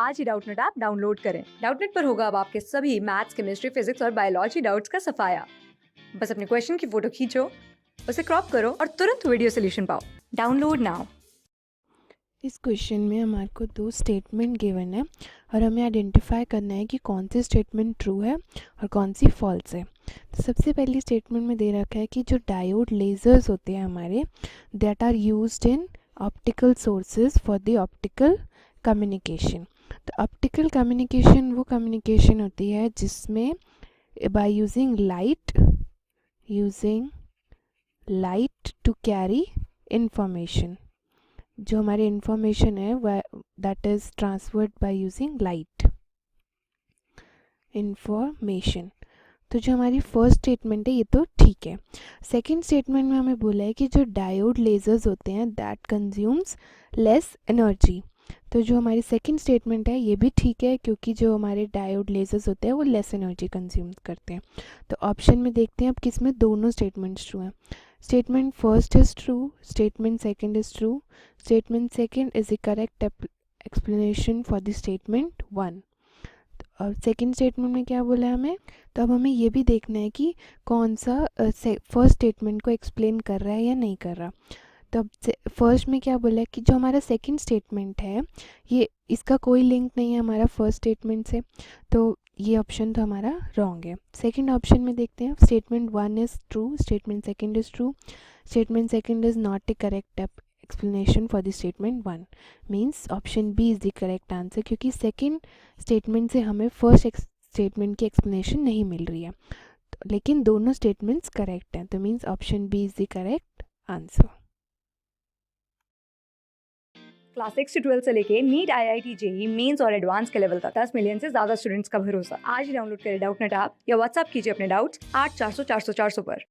आज ही Doubtnut app download करें। Doubtnut पर होगा अब आपके सभी मैथ्स, केमिस्ट्री, फिजिक्स और बायोलॉजी डाउट्स का सफाया। बस अपने क्वेश्चन की फोटो खींचो, उसे क्रॉप करो और तुरंत वीडियो सोल्यूशन पाओ। Download now. इस क्वेश्चन में हमारे को दो स्टेटमेंट गिवन है और हमें आइडेंटिफाई करना है कि कौन सी स्टेटमेंट ट्रू है और कौन सी फॉल्स है। तो सबसे पहली स्टेटमेंट में दे रखा है कि जो डायोड लेजर्स होते हैं हमारे, that are used in optical sources for the optical communication. तो ऑप्टिकल कम्युनिकेशन वो कम्युनिकेशन होती है जिसमें by using light to carry information, जो हमारी इंफॉर्मेशन है वह that is transferred by using light information. तो जो हमारी फर्स्ट स्टेटमेंट है ये तो ठीक है। सेकंड स्टेटमेंट में हमें बोला है कि जो डायोड लेजर्स होते हैं दैट कंज्यूम्स लेस एनर्जी। तो जो हमारी सेकंड स्टेटमेंट है ये भी ठीक है, क्योंकि जो हमारे डायोड लेजर्स होते हैं वो लेस एनर्जी कंज्यूम करते हैं। तो ऑप्शन में देखते हैं अब किस में दोनों स्टेटमेंट्स ट्रू हैं। Statement first is true, statement second is true, statement second is the correct explanation for the statement one. और सेकंड स्टेटमेंट में क्या बोला है हमें, तो अब हमें ये भी देखना है कि कौन सा फर्स्ट स्टेटमेंट को एक्सप्लेन कर रहा है या नहीं कर रहा। तो अब फर्स्ट में क्या बोला है कि जो हमारा सेकंड स्टेटमेंट है ये इसका कोई लिंक नहीं है हमारा फर्स्ट स्टेटमेंट से, तो ये ऑप्शन तो हमारा रॉन्ग है। सेकंड ऑप्शन में देखते हैं, statement one is true, statement second is true, statement second is not a correct explanation for the statement one, means option B is the correct answer, क्योंकि सेकंड स्टेटमेंट से हमें first statement की explanation नहीं मिल रही है। तो लेकिन दोनों स्टेटमेंट्स करेक्ट हैं, तो means option B is the correct answer. Class 6 से 12 से लेके नीट, IIT, जेई मेंस और एडवांस के लेवल तक 10 मिलियन से ज्यादा स्टूडेंट्स का भरोसा। आज ही डाउनलोड करें डाउटनेट ऐप या व्हाट्सएप कीजिए अपने डाउट्स 8400 400 400 पर।